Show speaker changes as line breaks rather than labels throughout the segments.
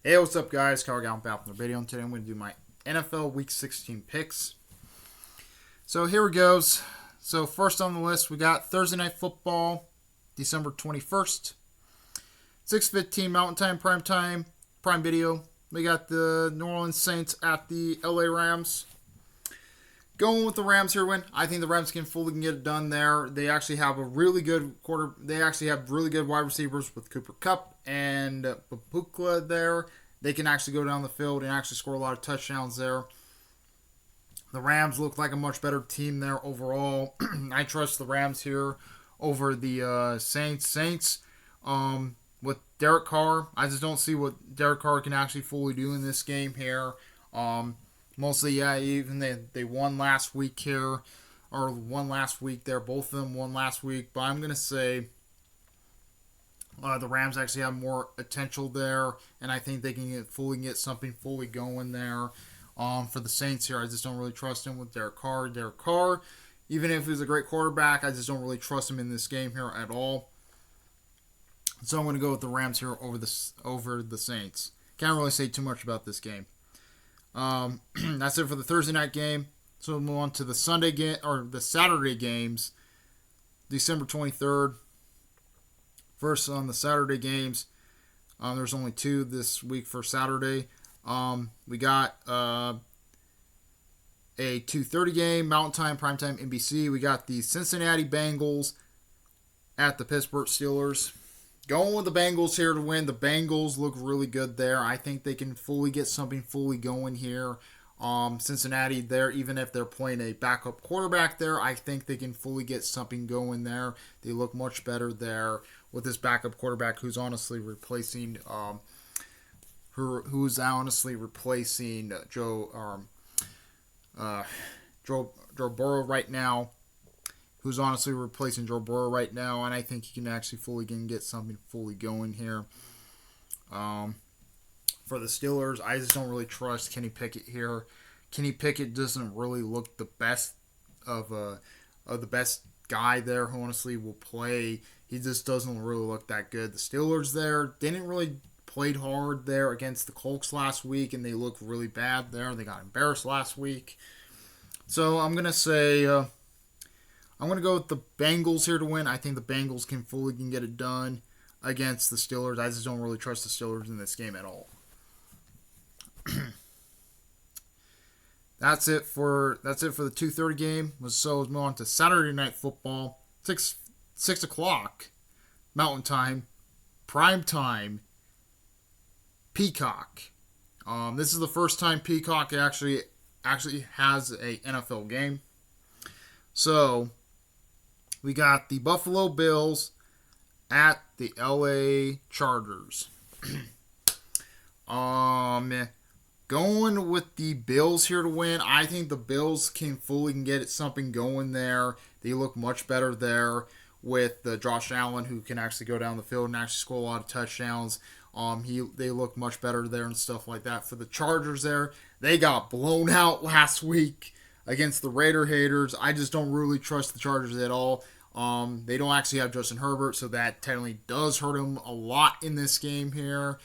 Hey, what's up, guys? Kyle Gallup back with another video, and today I'm going to do my NFL Week 16 picks. So here it goes. So first on the list, we got Thursday Night Football, December 21st, 6:15 Mountain Time, Prime Video. We got the New Orleans Saints at the LA Rams. Going with the Rams here win. I think the Rams can fully get it done there. They actually have a really good They actually have really good wide receivers with Cooper Kupp and Papukla there. They can actually go down the field and actually score a lot of touchdowns there. The Rams look like a much better team there overall. I trust the Rams here over the Saints. Saints with Derek Carr. I just don't see what Derek Carr can actually fully do in this game here. Mostly, yeah, even they won last week here, or won last week there. Both of them won last week, but I'm going to say the Rams actually have more potential there, and I think they can get something fully going there. For the Saints here, I just don't really trust him with Derek Carr. Derek Carr, even if he's a great quarterback, I just don't really trust him in this game here at all. So I'm going to go with the Rams here over the Saints. Can't really say too much about this game. That's it for the Thursday night game. So we'll move on to the Sunday game or the Saturday games. December 23rd. First on the Saturday games. There's only two this week for Saturday. We got a 2:30 game, Mountain Time, Primetime, NBC. We got the Cincinnati Bengals at the Pittsburgh Steelers. Going with the Bengals here to win. The Bengals look really good there. I think they can fully get something fully going here. Cincinnati there, even if they're playing a backup quarterback there, I think they can fully get something going there. They look much better there with this backup quarterback who's honestly replacing Joe Burrow right now. Who's honestly replacing Joe Burrow right now, and I think he can actually fully get something fully going here. For the Steelers, I just don't really trust Kenny Pickett here. Kenny Pickett doesn't really look the best of the best guy there who honestly will play. He just doesn't really look that good. The Steelers there didn't really played hard there against the Colts last week, and they look really bad there. They got embarrassed last week. So I'm going to say I'm going to go with the Bengals here to win. I think the Bengals can get it done against the Steelers. I just don't really trust the Steelers in this game at all. That's it for the 2:30 game. So let's move on to Saturday Night Football. 6 o'clock Mountain Time, Prime Time, Peacock. This is the first time Peacock actually has a NFL game. So we got the Buffalo Bills at the LA Chargers. Going with the Bills here to win. I think the Bills can fully get something going there. They look much better there with Josh Allen, who can actually go down the field and actually score a lot of touchdowns. They look much better there and stuff like that. For the Chargers there, they got blown out last week against the Raider haters. I just don't really trust the Chargers at all. They don't actually have Justin Herbert, so that technically does hurt them a lot in this game here.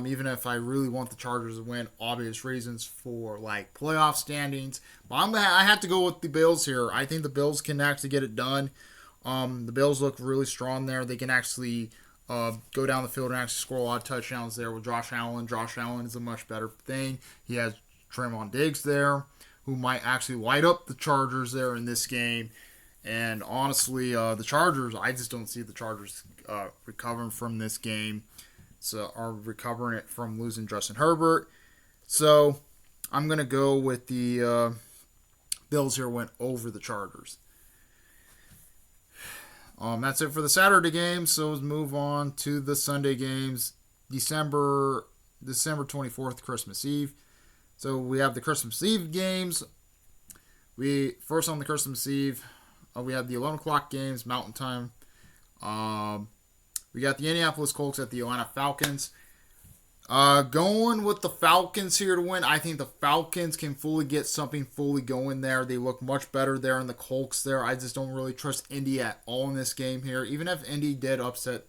Even if I really want the Chargers to win, obvious reasons for like playoff standings. But I have to go with the Bills here. I think the Bills can actually get it done. The Bills look really strong there. They can actually go down the field and actually score a lot of touchdowns there with Josh Allen. Josh Allen is a much better thing. He has Trayvon Diggs there, who might actually light up the Chargers there in this game. And honestly, the Chargers, I just don't see the Chargers recovering from this game. So are recovering it from losing Justin Herbert. So I'm going to go with the Bills here went over the Chargers. That's it for the Saturday games. So let's move on to the Sunday games. December 24th, Christmas Eve. So we have the Christmas Eve games. First on the Christmas Eve, we have the 11 o'clock games, Mountain Time. We got the Indianapolis Colts at the Atlanta Falcons. Going with the Falcons here to win. I think the Falcons can fully get something fully going there. They look much better there in the Colts there. I just don't really trust Indy at all in this game here. Even if Indy did upset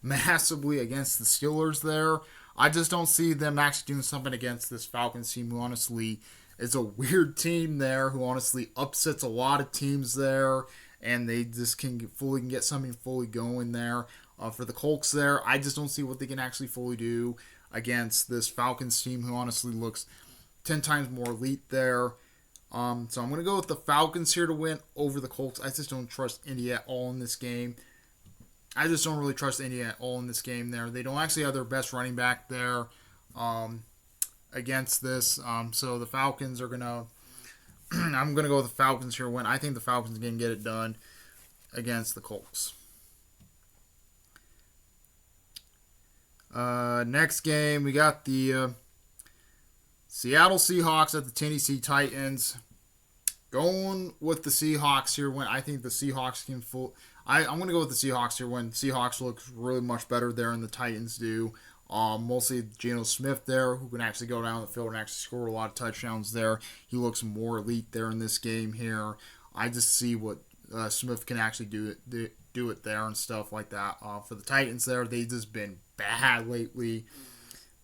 massively against the Steelers there, I just don't see them actually doing something against this Falcons team, who honestly is a weird team there, who honestly upsets a lot of teams there, and they just can get something fully going there. For the Colts there, I just don't see what they can actually fully do against this Falcons team, who honestly looks 10 times more elite there. So I'm going to go with the Falcons here to win over the Colts. I just don't trust Indy at all in this game. I just don't really trust Indy at all in this game there. They don't actually have their best running back there against this. So the Falcons are going to... I'm going to go with the Falcons here to win. I think the Falcons can get it done against the Colts. Next game, we got the Seattle Seahawks at the Tennessee Titans. Going with the Seahawks here when I think the Seahawks can I'm going to go with the Seahawks here when Seahawks look really much better there than the Titans do. Mostly Geno Smith there, who can actually go down the field and actually score a lot of touchdowns there. He looks more elite there in this game here. I just see what Smith can actually do it there and stuff like that. For the Titans there, they've just been bad lately.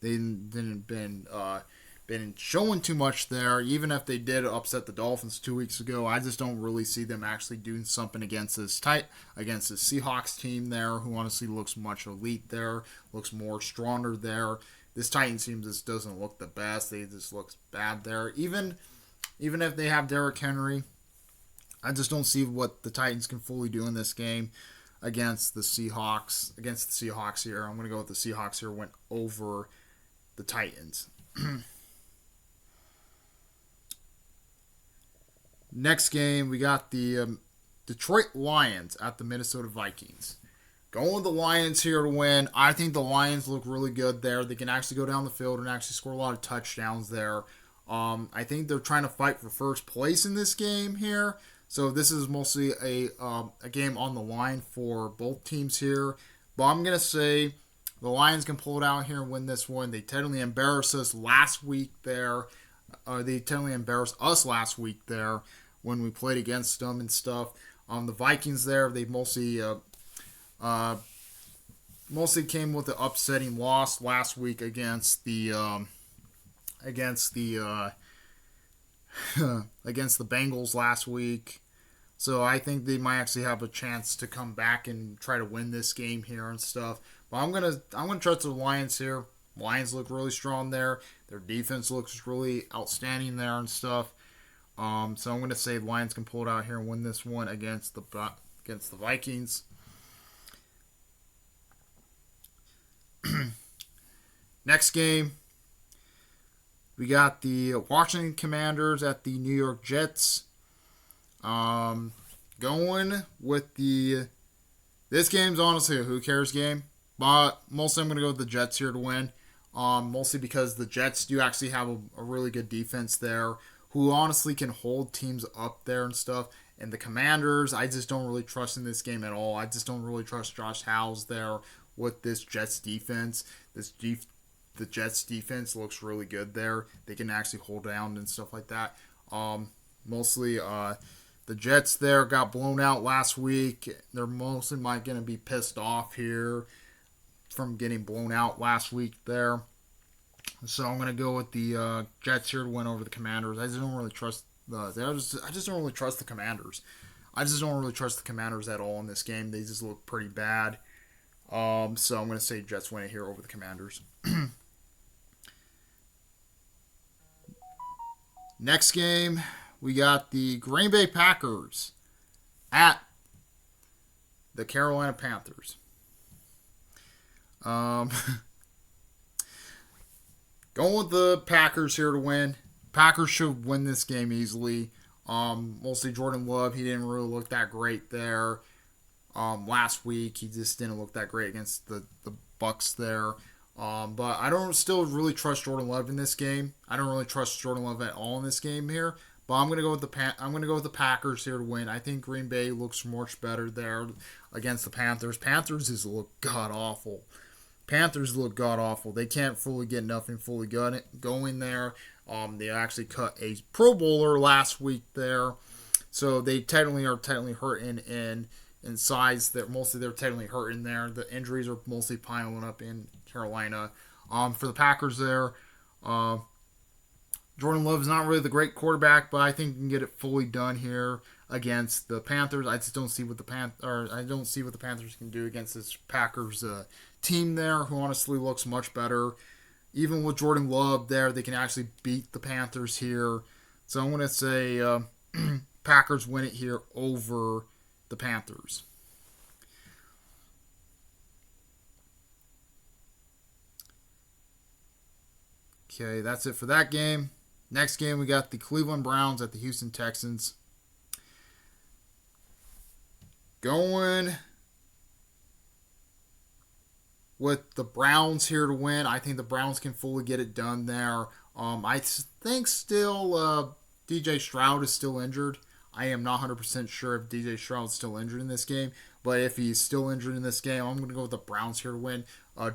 They didn't been showing too much there. Even if they did upset the Dolphins 2 weeks ago, I just don't really see them actually doing something against this Seahawks team there, who honestly looks much elite there, looks more stronger there. This Titans team just doesn't look the best. They just look bad there. Even if they have Derrick Henry, I just don't see what the Titans can fully do in this game against the Seahawks. Against the Seahawks here, I'm going to go with the Seahawks here went over the Titans. Next game, we got the Detroit Lions at the Minnesota Vikings. Going with the Lions here to win. I think the Lions look really good there. They can actually go down the field and actually score a lot of touchdowns there. I think they're trying to fight for first place in this game here. So this is mostly a game on the line for both teams here. But I'm going to say the Lions can pull it out here and win this one. They totally embarrassed us last week there. They totally embarrassed us last week there when we played against them and stuff. The Vikings there, they mostly came with the upsetting loss last week against the Bengals last week. So I think they might actually have a chance to come back and try to win this game here and stuff. But I'm gonna trust the Lions here. Lions look really strong there. Their defense looks really outstanding there and stuff. So I'm going to say Lions can pull it out here and win this one against the Vikings. Next game, we got the Washington Commanders at the New York Jets. Going with this game's honestly a who cares game, but mostly I'm going to go with the Jets here to win. Mostly because the Jets do actually have a really good defense there, who honestly can hold teams up there and stuff. And the Commanders, I just don't really trust in this game at all. I just don't really trust Josh Howes there with this Jets defense. The Jets defense looks really good there. They can actually hold down and stuff like that. Mostly the Jets there got blown out last week. They're mostly going to be pissed off here from getting blown out last week there. So I'm going to go with the Jets here to win over the Commanders. I just don't really trust I just don't really trust the Commanders. I just don't really trust the Commanders at all in this game. They just look pretty bad. So I'm going to say Jets win it here over the Commanders. Next game, we got the Green Bay Packers at the Carolina Panthers. Going with the Packers here to win. Packers should win this game easily. Mostly Jordan Love. He didn't really look that great there. Last week, he just didn't look that great against the Bucks there. But I don't still really trust Jordan Love in this game. I don't really trust Jordan Love at all in this game here. But I'm gonna go with the Packers here to win. I think Green Bay looks much better there against the Panthers. Panthers look god awful. They can't fully get nothing fully going there. They actually cut a Pro Bowler last week there, so they technically hurting in size. They're technically hurting there. The injuries are mostly piling up in Carolina. For the Packers there, Jordan Love is not really the great quarterback, but I think he can get it fully done here against the Panthers. I just don't see what the Panthers can do against this Packers team there, who honestly looks much better. Even with Jordan Love there, they can actually beat the Panthers here. So I'm going to say Packers win it here over the Panthers. Okay, that's it for that game. Next game, we got the Cleveland Browns at the Houston Texans. Going with the Browns here to win. I think the Browns can fully get it done there. I think still DJ Stroud is still injured. I am not 100% sure if DJ Stroud is still injured in this game, but if he's still injured in this game, I'm going to go with the Browns here to win.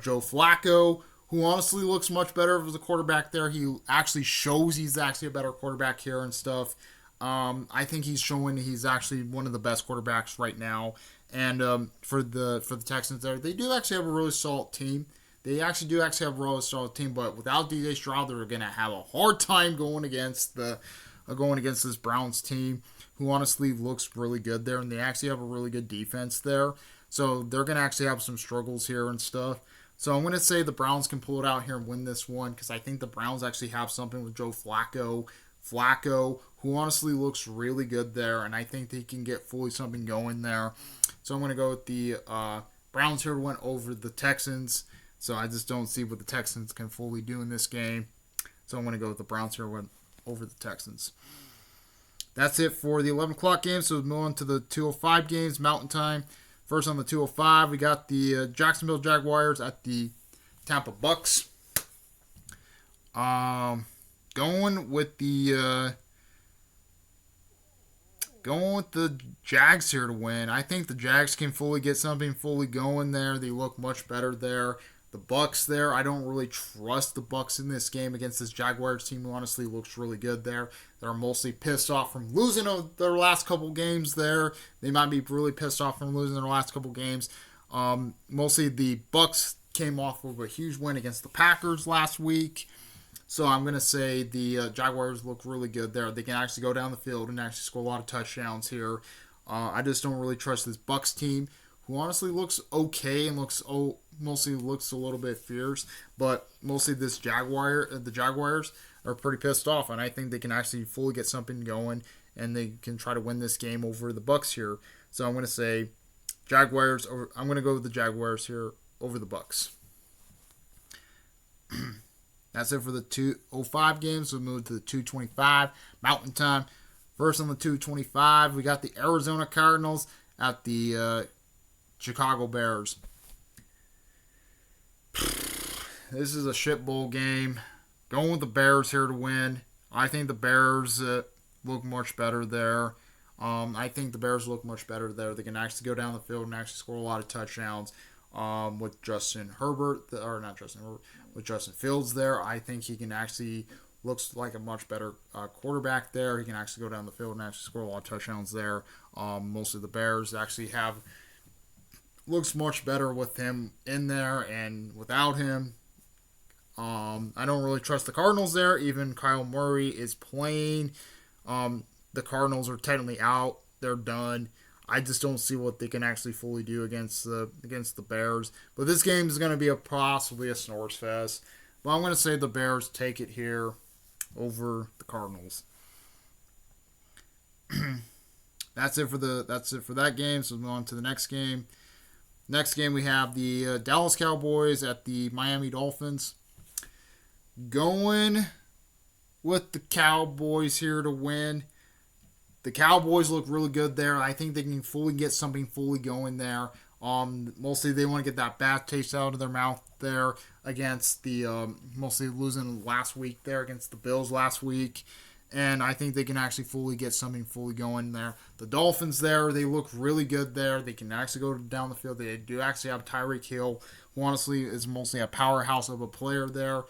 Joe Flacco, who honestly looks much better as a quarterback there. He actually shows he's actually a better quarterback here and stuff. I think he's showing he's actually one of the best quarterbacks right now. And for the Texans there, they do actually have a really solid team. They actually do have a really solid team, but without DJ Stroud, they're going to have a hard time going against this Browns team, who honestly looks really good there, and they actually have a really good defense there. So they're going to actually have some struggles here and stuff. So I'm going to say the Browns can pull it out here and win this one, because I think the Browns actually have something with Joe Flacco. Flacco, who honestly looks really good there, and I think they can get fully something going there. So I'm going to go with the Browns here to win over the Texans. So I just don't see what the Texans can fully do in this game. So I'm going to go with the Browns here to win over the Texans. That's it for the 11 o'clock games. So move on to the 2:05 games, Mountain Time. First on the 2:05, we got the Jacksonville Jaguars at the Tampa Bucks. Going with the Jags here to win. I think the Jags can fully get something fully going there. They look much better there. The Bucks there, I don't really trust the Bucks in this game against this Jaguars team, who honestly looks really good there. They're mostly pissed off from losing their last couple games there. They might be really pissed off from losing their last couple games. Mostly the Bucks came off of a huge win against the Packers last week. So I'm going to say the Jaguars look really good there. They can actually go down the field and actually score a lot of touchdowns here. I just don't really trust this Bucks team, who honestly looks okay and mostly looks a little bit fierce, but mostly the Jaguars are pretty pissed off, and I think they can actually fully get something going, and they can try to win this game over the Bucks here. So I'm going to say Jaguars. I'm going to go with the Jaguars here over the Bucks. That's it for the 2:05 games. We'll move to the 2:25 Mountain Time. First on the 2:25, we got the Arizona Cardinals at the Chicago Bears. This is a shit bowl game. Going with the Bears here to win. I think the Bears look much better there. They can actually go down the field and actually score a lot of touchdowns. With with Justin Fields there, I think he can actually looks like a much better quarterback there. He can actually go down the field and actually score a lot of touchdowns there. Most of the Bears actually looks much better with him in there and without him. I don't really trust the Cardinals there. Even Kyle Murray is playing. The Cardinals are technically out. They're done. I just don't see what they can actually fully do against the Bears. But this game is going to be possibly a snores fest. But I'm going to say the Bears take it here over the Cardinals. That's it for that game. So we'll move on to the next game. Next game, we have the Dallas Cowboys at the Miami Dolphins. Going with the Cowboys here to win. The Cowboys look really good there. I think they can fully get something fully going there. Mostly they want to get that bad taste out of their mouth there against the mostly losing last week there against the Bills last week. And I think they can actually fully get something fully going there. The Dolphins there, they look really good there. They can actually go down the field. They do actually have Tyreek Hill, who honestly is mostly a powerhouse of a player there.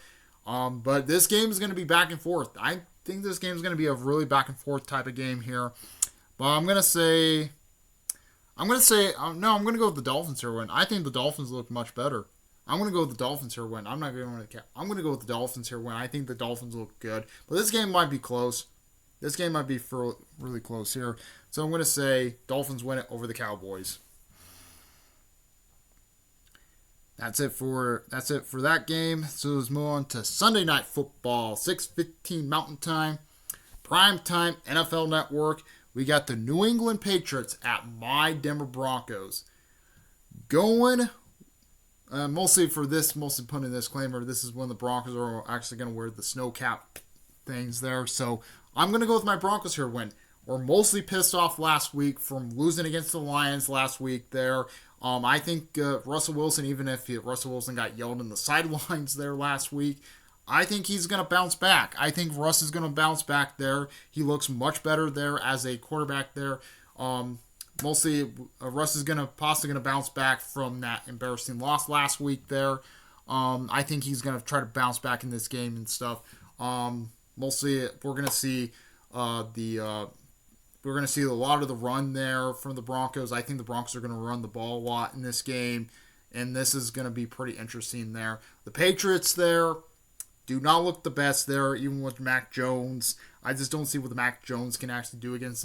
But this game is going to be back and forth. I think this game is going to be a really back and forth type of game here. But I'm going to go with the Dolphins here. I think the Dolphins look much better. I'm going to go with the Dolphins here win. I'm not going to I'm going to go with the Dolphins here win. I think the Dolphins look good. But this game might be close. This game might be really close here. So I'm going to say Dolphins win it over the Cowboys. That's it for that game. So let's move on to Sunday Night Football, 6:15 Mountain Time, prime time NFL Network. We got the New England Patriots at my Denver Broncos. Going, mostly putting a disclaimer, this is when the Broncos are actually going to wear the snow cap things there. So I'm going to go with my Broncos here win. We're mostly pissed off last week from losing against the Lions last week there. I think Russell Wilson, even if Russell Wilson got yelled in the sidelines there last week, I think he's going to bounce back. I think Russ is going to bounce back there. He looks much better there as a quarterback there. Mostly, Russ is possibly going to bounce back from that embarrassing loss last week there. I think he's going to try to bounce back in this game and stuff. Mostly, we're going to see we're going to see a lot of the run there from the Broncos. I think the Broncos are going to run the ball a lot in this game, and this is going to be pretty interesting there. The Patriots there do not look the best there, even with Mac Jones. I just don't see what the Mac Jones can actually do against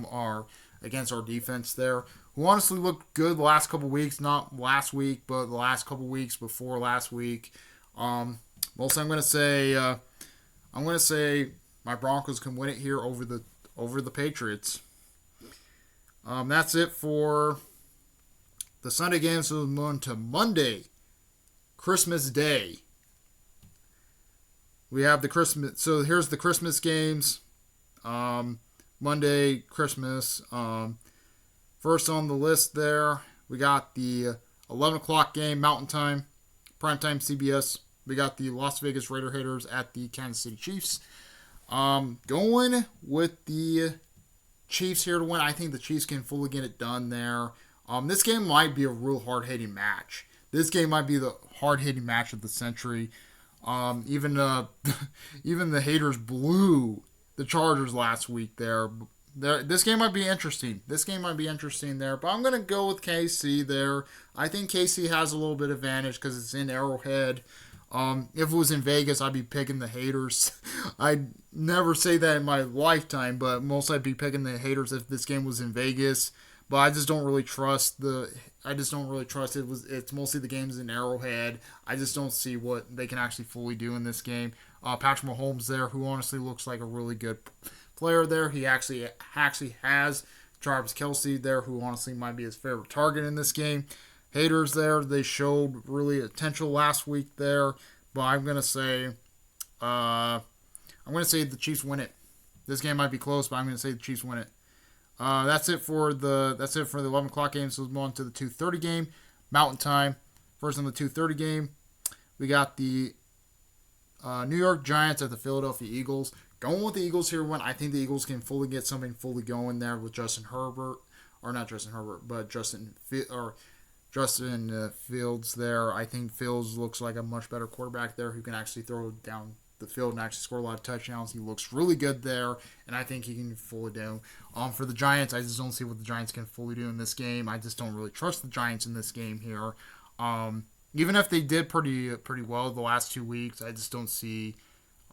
our defense there, who honestly looked good the last couple weeks. Not last week, but the last couple weeks before last week. Mostly, I'm going to say my Broncos can win it here over the Patriots. That's it for the Sunday games. So we'll move on to Monday, Christmas Day. We have the Christmas. So here's the Christmas games. Monday, Christmas. First on the list there, we got the 11 o'clock game, Mountain Time, primetime CBS. We got the Las Vegas Raiders at the Kansas City Chiefs. Going with the Chiefs here to win. I think the Chiefs can fully get it done there. This game might be a real hard-hitting match. This game might be the hard-hitting match of the century. Even the haters blew the Chargers last week there. This game might be interesting. There. But I'm going to go with KC there. I think KC has a little bit of advantage because it's in Arrowhead. If it was in Vegas, I'd be picking the haters. I'd never say that in my lifetime, but mostly I'd be picking the haters if this game was in Vegas. But I just don't really trust it. It's mostly the games in Arrowhead. I just don't see what they can actually fully do in this game. Patrick Mahomes there, who honestly looks like a really good player there. He actually has Travis Kelce there, who honestly might be his favorite target in this game. Haters there, they showed really potential last week there, but I'm gonna say the Chiefs win it. This game might be close, but I'm gonna say the Chiefs win it. That's it for the 11 o'clock game. So let's move on to the 2:30 game, Mountain Time. First on the 2:30 game, we got the New York Giants at the Philadelphia Eagles. Going with the Eagles here when I think the Eagles can fully get something fully going there with Justin Fields there. I think Fields looks like a much better quarterback there who can actually throw down the field and actually score a lot of touchdowns. He looks really good there, and I think he can fully do. For the Giants, I just don't see what the Giants can fully do in this game. I just don't really trust the Giants in this game here. Even if they did pretty well the last 2 weeks, I just don't see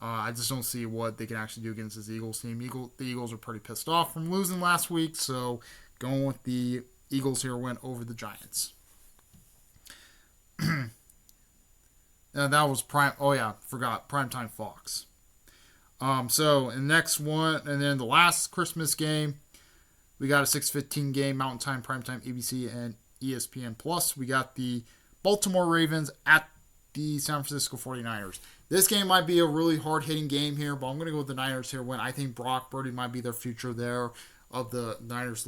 what they can actually do against this Eagles team. The Eagles are pretty pissed off from losing last week, so going with the Eagles here win over the Giants. That was prime. Oh yeah, forgot primetime Fox. So in the next one, and then the last Christmas game, we got a 6:15 game, Mountain Time, primetime ABC and ESPN Plus. We got the Baltimore Ravens at the San Francisco 49ers. This game might be a really hard-hitting game here, but I'm going to go with the Niners here win. I think Brock Purdy might be their future there. Of the Niners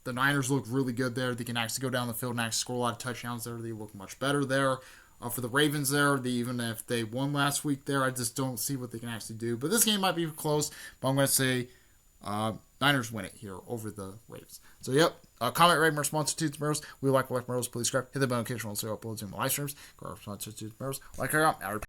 the Niners look really good there. They can actually go down the field and actually score a lot of touchdowns there. They look much better there. For the Ravens there, even if they won last week there, I just don't see what they can actually do. But this game might be close, but I'm going to say Niners win it here over the Ravens. So, yep. Comment, rate, more sponsor to tomorrow's. We like Marbles. Please subscribe. Hit the bell notification so I upload Zoom live streams. Go our sponsor to tomorrow's. Like our